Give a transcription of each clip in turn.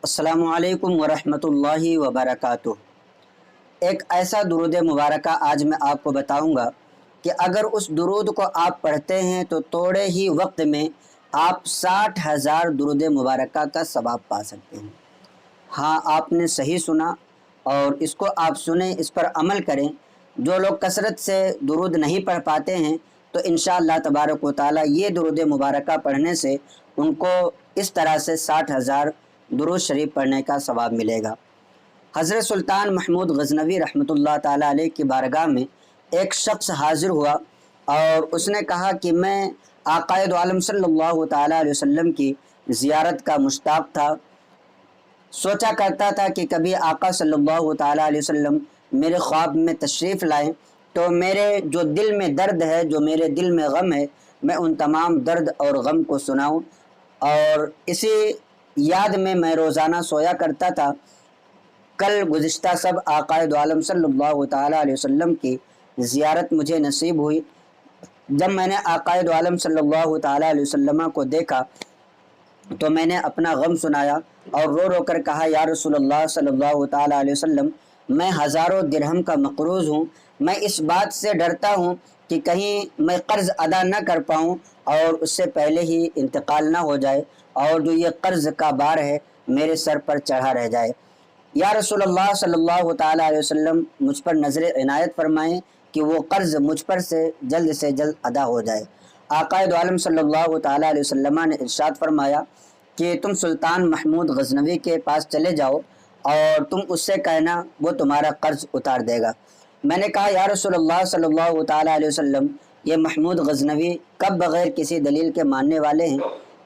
अस्सलामु अलैकुम वरहमतुल्लाहि वबरकातुह। एक ऐसा दुरूद मुबारका आज मैं आपको बताऊंगा कि अगर उस दुरूद को आप पढ़ते हैं तो थोड़े ही वक्त में आप 60,000 दुरूद मुबारका का सवाब पा सकते हैं। हाँ, आपने सही सुना और इसको आप सुने, इस पर अमल करें। जो लोग कसरत से दुरूद नहीं पढ़ पाते हैं तो इंशाअल्लाह तबारक व तआला ये दुरूद मुबारका पढ़ने से उनको इस तरह से 60,000 दुरूद शरीफ पढ़ने का सवाब मिलेगा। हज़रत सुल्तान महमूद गज़नवी रहमतुल्लाह ताला अलैह की बारगाह में एक शख्स हाज़िर हुआ और उसने कहा कि मैं आक़ाए दो आलम सल्लल्लाहु ताला अलैहि वसल्लम की ज़ियारत का मुश्ताक़ था। सोचा करता था कि कभी आका सल्लल्लाहु ताला अलैहि वसल्लम मेरे ख्वाब में तशरीफ़ लाएं तो मेरे जो दिल में दर्द है, जो मेरे दिल में गम है, मैं उन तमाम दर्द और गम को सुनाऊं। और इसी याद में मैं रोज़ाना सोया करता था। कल गुज़िश्ता सब आक़ाए दो आलम सल्लल्लाहु ताला अलैहि वसल्लम की ज़ियारत मुझे नसीब हुई। जब मैंने आक़ाए दो आलम सल्लल्लाहु ताला अलैहि वसल्लम को देखा तो मैंने अपना गम सुनाया और रो रो कर कहा, या रसूलल्लाह सल्लल्लाहु ताला अलैहि वसल्लम, मैं हज़ारों दिरहम का मक़रूज़ हूँ। मैं इस बात से डरता हूँ कि कहीं मैं क़र्ज़ अदा न कर पाऊँ और उससे पहले ही इंतकाल ना हो जाए और जो ये क़र्ज़ का बार है मेरे सर पर चढ़ा रह जाए। या रसूलल्लाह सल्लल्लाहु ताला अलैहि वसल्लम, मुझ पर नज़र इनायत फरमाएँ कि वो क़र्ज़ मुझ पर से जल्द अदा हो जाए। आक़ाए दो आलम सल्लल्लाहु ताला अलैहि वसल्लम ने इरशाद फरमाया कि तुम सुल्तान महमूद गज़नवी के पास चले जाओ और तुम उससे कहना वो तुम्हारा क़र्ज़ उतार देगा। मैंने कहा, या रसूलल्लाह सल्लल्लाहु ताला अलैहि वसल्लम, ये महमूद गज़नवी कब बग़ैर किसी दलील के मानने वाले हैं?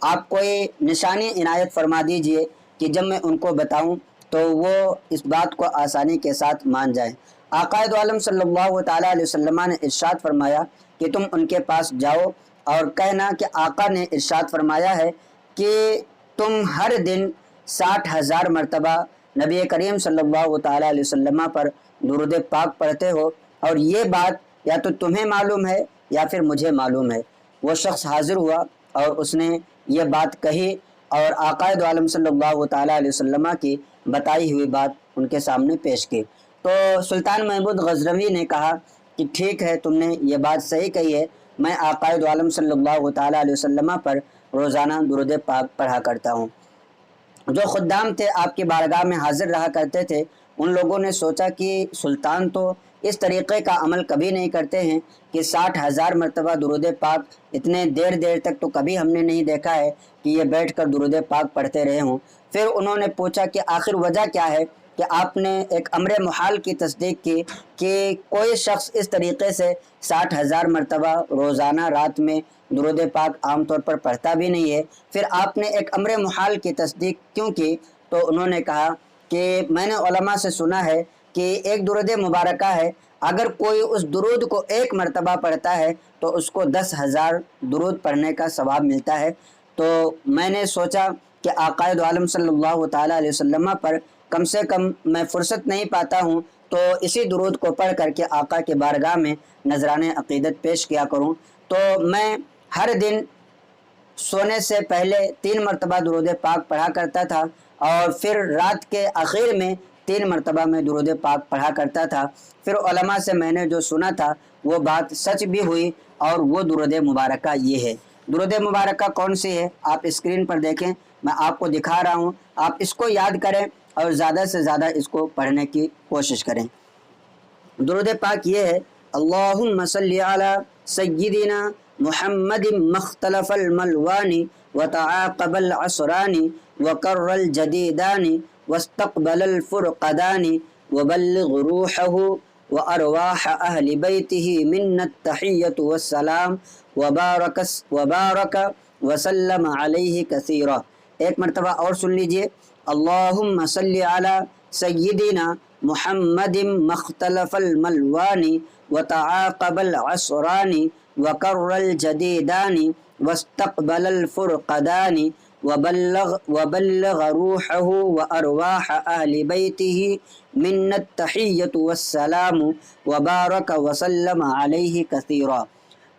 आप कोई निशानी इनायत फरमा दीजिए कि जब मैं उनको बताऊं तो वो इस बात को आसानी के साथ मान जाएं। आक़ाए दो आलम सल्लल्लाहु ताला अलैहि वसल्लम ने इरशाद फरमाया कि तुम उनके पास जाओ और कहना कि आका ने इरशाद फरमाया है कि तुम हर दिन 60,000 मरतबा नबी करीम सल्लल्लाहु ताला अलैहि वसल्लम पर दुरूद पाक पढ़ते हो और ये बात या तो तुम्हें मालूम है या फिर मुझे मालूम है। वो शख्स हाज़िर हुआ और उसने ये बात कही और आक़ाए दो आलम सल्लल्लाहु ताला अलैहि वसल्लम की बताई हुई बात उनके सामने पेश की। तो सुल्तान महमूद गज़नवी ने कहा कि ठीक है, तुमने ये बात सही कही है, मैं आक़ाए दो आलम सल्लल्लाहु ताला अलैहि वसल्लम पर रोज़ाना दुरूद पाक पढ़ा करता हूँ। जो खुद्दाम थे आपकी बारगाह में हाज़िर रहा करते थे, उन लोगों ने सोचा कि सुल्तान तो इस तरीक़े का अमल कभी नहीं करते हैं कि 60,000 मरतबा दुरूद पाक, इतने देर तक तो कभी हमने नहीं देखा है कि ये बैठ कर दुरूद पाक पढ़ते रहे हों। फिर उन्होंने पूछा कि आखिर वजह क्या है कि आपने एक अम्र मुहाल की तस्दीक की कि कोई शख्स इस तरीक़े से 60,000 मरतबा रोज़ाना रात में दुरूद पाक आम तौर पर पढ़ता भी नहीं है, फिर आपने एक अम्र मुहाल की तस्दीक क्यों की? तो उन्होंने कहा कि मैंने उलमा से सुना है कि एक दुरूद मुबारका है, अगर कोई उस दुरूद को एक मरतबा पढ़ता है तो उसको 10,000 दुरूद पढ़ने का सवाब मिलता है। तो मैंने सोचा कि आक़ाए दो आलम सल्लल्लाहु ताला अलैहि वसल्लम पर कम से कम मैं फ़ुर्सत नहीं पाता हूँ तो इसी दुरूद को पढ़ करके आका के बारगाह में नजराने अक़ीदत पेश किया करूँ। तो मैं हर दिन सोने से पहले 3 मरतबा दुरूद पाक पढ़ा करता था और फिर रात के आखिर में 3 मरतबा में दुरूद पाक पढ़ा करता था। फिर उलमा से मैंने जो सुना था वो बात सच भी हुई और वो दुरूद मुबारका ये है। दुरूद मुबारका कौन सी है आप स्क्रीन पर देखें, मैं आपको दिखा रहा हूँ। आप इसको याद करें और ज़्यादा से ज़्यादा इसको पढ़ने की कोशिश करें। दुरूद पाक ये है, अल्लाहुम्मा सल्ली अला सय्यिदिना मुहम्मदिन मख्तलफल मलवानी व तआक़बल असरानी व कर्रल जदीदानी वस्तक़बलल फ़ुरक़दानी व बल्लिग़ रूहहु व अरवाह अहलि बैतिही मिन्नत तहिय्यतु वस्सलाम व बारक व सल्लम अलैहि कसीरा। एक मरतबा और सुन लीजिए, अल्लाहुम्मा सल्ली अला सय्यिदिना मुहम्मदिन मख्तलफल मलवानी व तआक़बल असरानी व कर्रल जदीदानी वस्तक़बलल फ़ुरक़दानी व बल्लग़ रूहहु व अरवाह अहलि बैतिही मिन्नत तहिय्यतु वस्सलाम व बारक व सल्लम अलैहि कसीरा।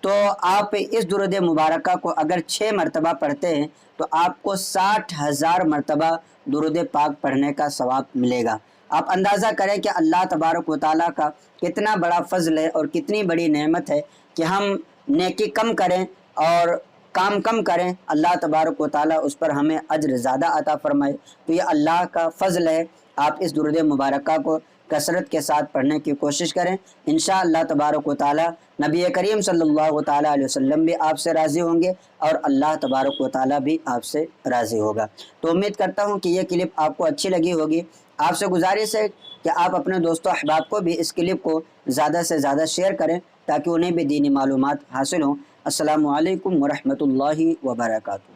تو آپ اس درود مبارکہ کو اگر 6 مرتبہ پڑھتے ہیں تو آپ کو 60,000 مرتبہ درود پاک پڑھنے کا ثواب ملے گا۔ آپ اندازہ کریں کہ اللہ تبارک و تعالیٰ کا کتنا بڑا فضل ہے اور کتنی بڑی نعمت ہے کہ ہم نیکی کم کریں اور کام کم کریں، اللہ تبارک و تعالیٰ اس پر ہمیں اجر زیادہ عطا فرمائے۔ تو یہ اللہ کا فضل ہے۔ آپ اس درود مبارکہ کو کثرت کے ساتھ پڑھنے کی کوشش کریں، انشاءاللہ تبارک و تعالیٰ نبی کریم صلی اللہ تعالیٰ علیہ وسلم بھی آپ سے راضی ہوں گے اور اللہ تبارک و تعالیٰ بھی آپ سے راضی ہوگا۔ تو امید کرتا ہوں کہ یہ کلپ آپ کو اچھی لگی ہوگی۔ آپ سے گزارش ہے کہ آپ اپنے دوستوں احباب کو بھی اس کلپ کو زیادہ سے زیادہ شیئر کریں تاکہ انہیں بھی دینی معلومات حاصل ہوں۔ السلام علیکم ورحمۃ اللہ وبرکاتہ۔